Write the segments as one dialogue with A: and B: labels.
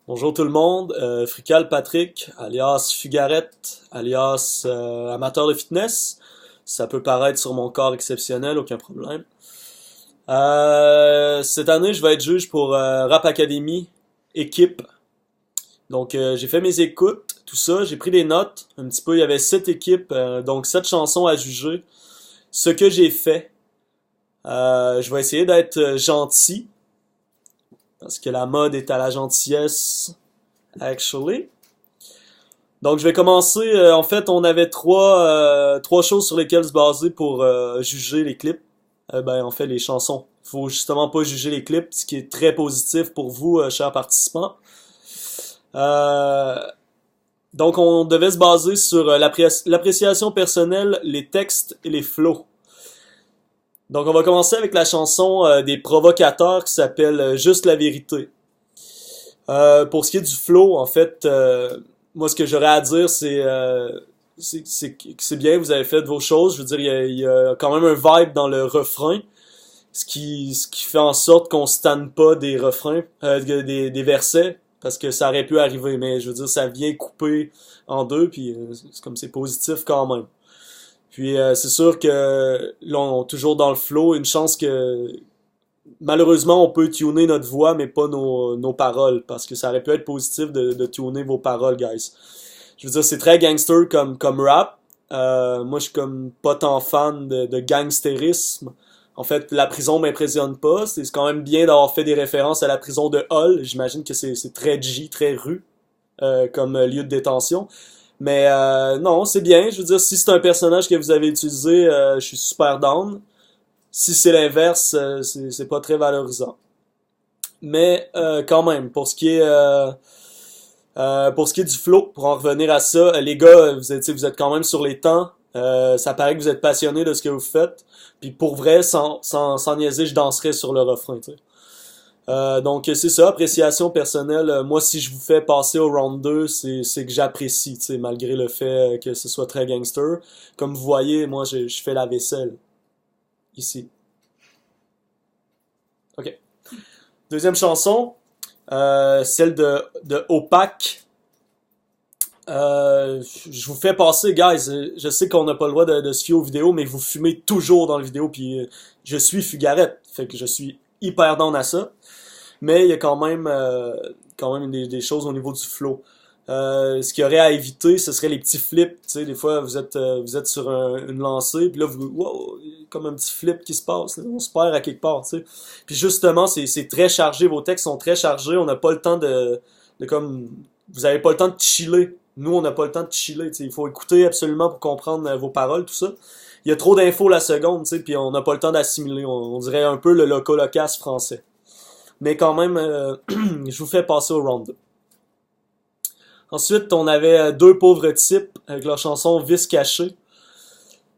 A: Bonjour tout le monde, Frical Patrick, alias Fugarette, alias amateur de fitness. Ça peut paraître sur mon corps exceptionnel, aucun problème. Cette année, je vais être juge pour Rap Academy, équipe. Donc j'ai fait mes écoutes, tout ça, j'ai pris des notes, un petit peu, il y avait 7 équipes, donc 7 chansons à juger. Ce que j'ai fait, je vais essayer d'être gentil, parce que la mode est à la gentillesse, actually. Donc je vais commencer. En fait, on avait trois choses sur lesquelles se baser pour juger les clips. En fait, les chansons. Faut justement pas juger les clips, ce qui est très positif pour vous, chers participants. Euh, donc on devait se baser sur l'appréciation personnelle, les textes et les flows. Donc on va commencer avec la chanson des Provocateurs qui s'appelle Juste la vérité. Pour ce qui est du flow, en fait, moi ce que j'aurais à dire, c'est bien, vous avez fait vos choses. Je veux dire, il y a quand même un vibe dans le refrain, ce qui fait en sorte qu'on se tanne pas des refrains, des versets, parce que ça aurait pu arriver. Mais je veux dire, ça vient couper en deux, puis c'est comme c'est positif quand même. Puis c'est sûr que là, on est toujours dans le flow, une chance que malheureusement, on peut tuner notre voix, mais pas nos paroles, parce que ça aurait pu être positif de tuner vos paroles, guys. Je veux dire, c'est très gangster comme rap. Moi, je suis comme pas tant fan de gangstérisme. En fait, la prison m'impressionne pas. C'est quand même bien d'avoir fait des références à la prison de Hull. J'imagine que c'est très G, très rue, comme lieu de détention. Mais non, c'est bien. Je veux dire, si c'est un personnage que vous avez utilisé, je suis super down. Si c'est l'inverse, c'est pas très valorisant. Mais quand même, pour ce qui est du flow, pour en revenir à ça, les gars, vous êtes quand même sur les temps. Ça paraît que vous êtes passionnés de ce que vous faites. Puis pour vrai, sans niaiser, je danserai sur le refrain. Tu sais. Donc c'est ça, appréciation personnelle. Moi, si je vous fais passer au round 2, c'est que j'apprécie, tu sais, malgré le fait que ce soit très gangster. Comme vous voyez, moi, je fais la vaisselle ici. Ok. Deuxième chanson, celle de Opaque. Je vous fais passer, guys. Je sais qu'on n'a pas le droit de se fier aux vidéos, mais vous fumez toujours dans la vidéo, puis je suis Fugarette, fait que je suis hyper down à ça. Mais il y a quand même des choses au niveau du flow. Ce qu'il y aurait à éviter, ce serait les petits flips. Tu sais, des fois, vous êtes sur une lancée, puis là, wow, comme un petit flip qui se passe. Là, on se perd à quelque part. Tu sais. Puis justement, c'est très chargé. Vos textes sont très chargés. On n'a pas le temps de comme, vous avez pas le temps de chiller. Nous, on n'a pas le temps de chiller. Tu sais. Il faut écouter absolument pour comprendre vos paroles, tout ça. Il y a trop d'infos la seconde, tu sais, puis on n'a pas le temps d'assimiler. On dirait un peu le loco-locasse français. Mais quand même, je vous fais passer au round 2. Ensuite, on avait deux pauvres types avec leur chanson Vice caché.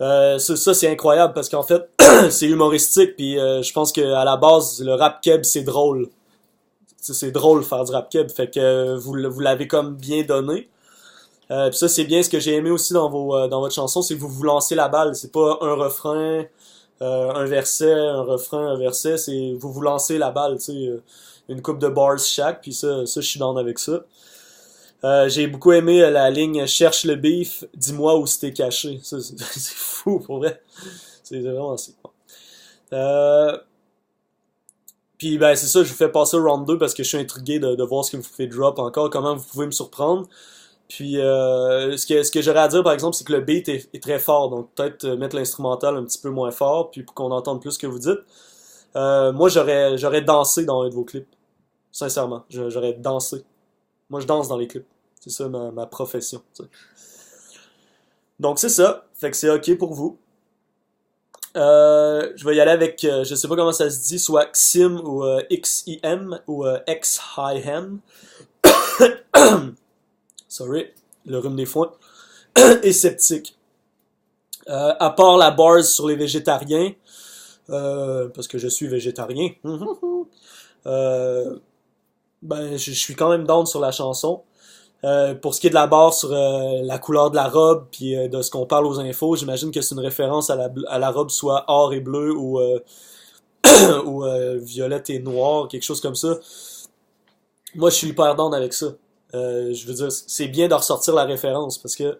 A: Ça c'est incroyable parce qu'en fait, c'est humoristique puis je pense qu'à la base, le rap keb c'est drôle. C'est drôle faire du rap keb, fait que vous l'avez comme bien donné. Puis ça c'est bien ce que j'ai aimé aussi dans votre chanson, c'est que vous lancez la balle. C'est pas un refrain, un verset, un refrain, un verset. C'est vous lancez la balle, tu sais, une coupe de bars chaque. Puis ça je suis down avec ça. J'ai beaucoup aimé la ligne Cherche le beef, dis-moi où c'était caché. Ça, c'est fou, pour vrai. C'est vraiment assez. Euh, Puis ben c'est ça, je vous fais passer au round 2 parce que je suis intrigué de voir ce que vous pouvez drop encore, comment vous pouvez me surprendre. Puis ce que j'aurais à dire par exemple, c'est que le beat est très fort, donc peut-être mettre l'instrumental un petit peu moins fort, puis pour qu'on entende plus ce que vous dites. Moi j'aurais dansé dans un de vos clips, sincèrement, j'aurais dansé. Moi je danse dans les clips, c'est ça ma profession. Tu sais. Donc c'est ça, fait que c'est ok pour vous. Je vais y aller avec, je sais pas comment ça se dit, soit XIM ou XIM ou XIM. Sorry, le rhume des foins. Et sceptique. À part la bars sur les végétariens, parce que je suis végétarien, euh, je suis quand même down sur la chanson. Pour ce qui est de la barre sur la couleur de la robe puis de ce qu'on parle aux infos, j'imagine que c'est une référence à la robe soit or et bleu ou, ou violette et noir, quelque chose comme ça. Moi, je suis hyper down avec ça. Je veux dire, c'est bien de ressortir la référence parce que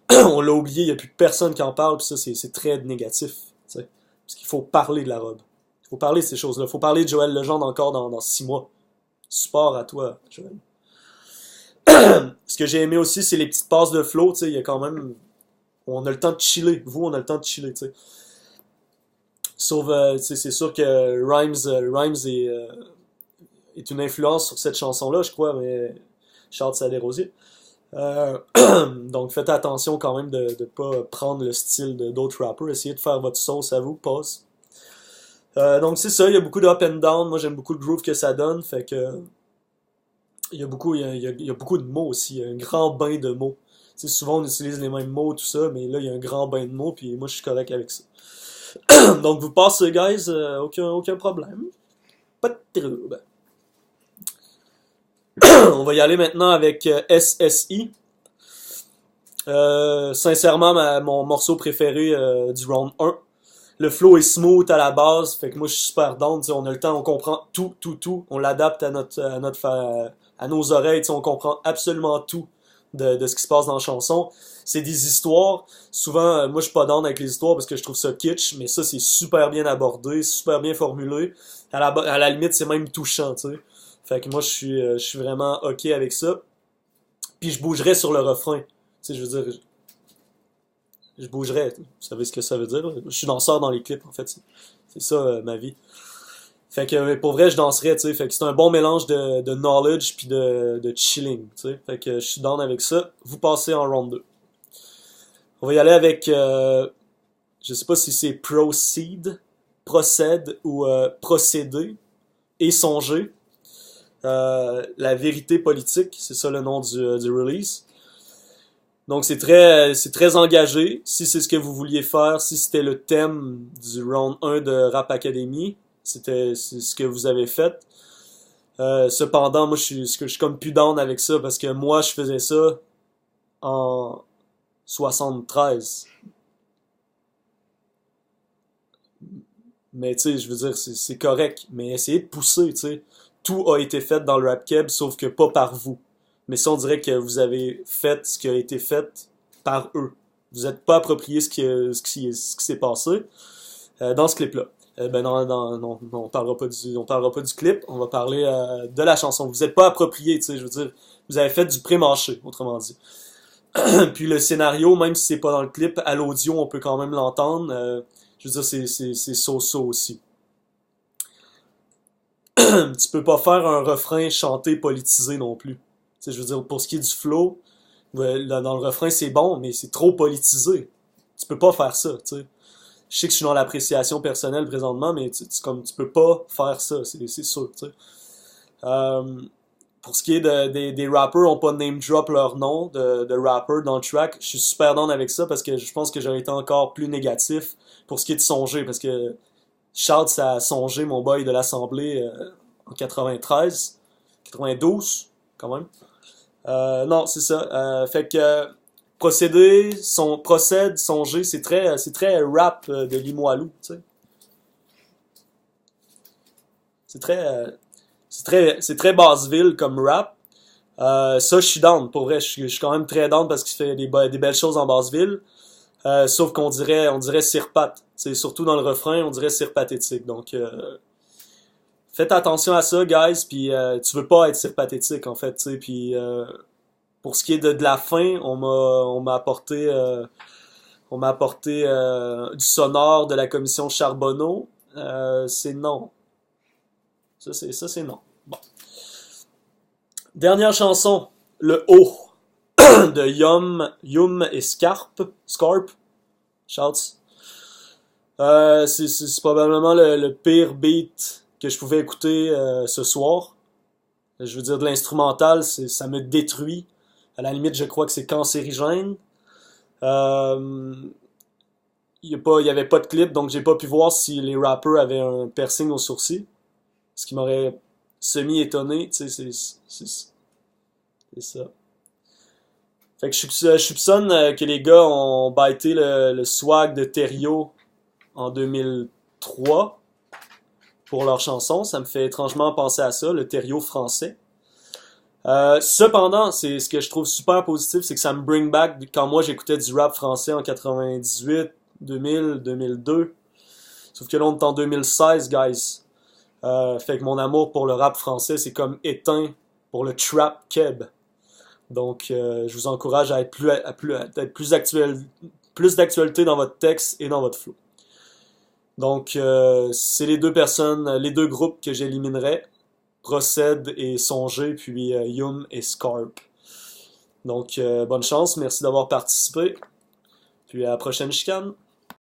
A: on l'a oublié, il n'y a plus personne qui en parle, puis ça, c'est très négatif. T'sais. Parce qu'il faut parler de la robe. Il faut parler de ces choses-là. Il faut parler de Joël Legendre encore dans 6 mois. Support à toi, Joël. Ce que j'ai aimé aussi, c'est les petites passes de flow. Il y a quand même. On a le temps de chiller. Vous, on a le temps de chiller. T'sais. Sauf, c'est sûr que Rhymes est une influence sur cette chanson-là, je crois, mais Charles Sadé-Rosier. Donc faites attention quand même de ne pas prendre le style d'autres rappers. Essayez de faire votre sauce à vous, pause. Donc c'est ça, il y a beaucoup de up and down. Moi j'aime beaucoup le groove que ça donne. Fait que il y a beaucoup de mots aussi. Il y a un grand bain de mots. T'sais, souvent on utilise les mêmes mots, tout ça, mais là il y a un grand bain de mots, puis moi je suis correct avec ça. Donc vous passez, guys, aucun problème. Pas de trouble. On va y aller maintenant avec SSI. Sincèrement, mon morceau préféré du round 1. Le flow est smooth à la base, fait que moi je suis super down, on a le temps, on comprend tout, on l'adapte à nos oreilles, on comprend absolument tout de ce qui se passe dans la chanson. C'est des histoires, souvent moi je suis pas down avec les histoires parce que je trouve ça kitsch, mais ça c'est super bien abordé, super bien formulé. À la limite c'est même touchant, tu sais. Fait que moi je suis vraiment ok avec ça. Puis je bougerais sur le refrain. Tu sais, je veux dire, je bougerais. Vous savez ce que ça veut dire? Je suis danseur dans les clips, en fait. C'est ça, ma vie. Fait que pour vrai, je danserais, tu sais. Fait que c'est un bon mélange de knowledge puis de chilling, tu sais. Fait que je suis down avec ça. Vous passez en round 2. On va y aller avec, je sais pas si c'est procède ou procéder et songer. La vérité politique, c'est ça le nom du release. Donc c'est très engagé. Si c'est ce que vous vouliez faire, si c'était le thème du round 1 de Rap Academy, c'est ce que vous avez fait. Cependant, moi je suis comme plus down avec ça parce que moi je faisais ça en 73. Mais tu sais, je veux dire, c'est correct. Mais essayez de pousser, tu sais. Tout a été fait dans le rap keb, sauf que pas par vous. Mais ça, on dirait que vous avez fait ce qui a été fait par eux. Vous n'êtes pas approprié ce qui s'est passé dans ce clip-là. Ben non, on parlera pas du clip, on va parler de la chanson. Vous n'êtes pas approprié, tu sais, je veux dire, vous avez fait du pré-mâché, autrement dit. Puis le scénario, même si c'est pas dans le clip, à l'audio, on peut quand même l'entendre. Je veux dire, c'est so-so aussi. Tu peux pas faire un refrain chanté politisé non plus. Tu sais, je veux dire, pour ce qui est du flow, dans le refrain c'est bon, mais c'est trop politisé. Tu peux pas faire ça, tu sais. Je sais que je suis dans l'appréciation personnelle présentement, mais comme tu peux pas faire ça, c'est sûr, tu sais. Euh, pour ce qui est des rappers, on pas name drop leur nom de rappers dans le track. Je suis super down avec ça parce que je pense que j'aurais été encore plus négatif pour ce qui est de songer, parce que Shout, ça a songé mon boy de l'Assemblée en 93, 92, quand même. Non, c'est ça. Fait que procède, songer, c'est très rap de Limoilou, tu sais. C'est très, c'est très Basseville comme rap. Ça, je suis down, pour vrai, je suis quand même très down parce qu'il fait des belles choses en Basseville. Sauf on dirait Sirpat. C'est surtout dans le refrain, on dirait Sir pathétique. Donc, faites attention à ça, guys. Puis, tu veux pas être Sir pathétique, en fait. T'sais. Puis, pour ce qui est de la fin, on m'a apporté du sonore de la commission Charbonneau. C'est non. Ça, c'est non. Bon. Dernière chanson, le haut de Yum et Scarp. Shouts. C'est probablement le pire beat que je pouvais écouter ce soir. Je veux dire, de l'instrumental, ça me détruit. À la limite, je crois que c'est cancérigène. Euh, il y avait pas de clip, donc j'ai pas pu voir si les rappers avaient un piercing au sourcil. Ce qui m'aurait semi-étonné. Tu sais, c'est ça. Fait que je soupçonne que les gars ont bâti le swag de Thériault en 2003 pour leur chanson. Ça me fait étrangement penser à ça, le Thériault français. Cependant, c'est ce que je trouve super positif, c'est que ça me bring back quand moi j'écoutais du rap français en 98, 2000, 2002. Sauf que là, on est en 2016, guys. Fait que mon amour pour le rap français, c'est comme éteint pour le trap keb. Donc, je vous encourage à être être plus d'actualité dans votre texte et dans votre flow. Donc, c'est les deux personnes, les deux groupes que j'éliminerais. Procède et Songer, puis Yum et Scarp. Donc, bonne chance, merci d'avoir participé. Puis à la prochaine chicane.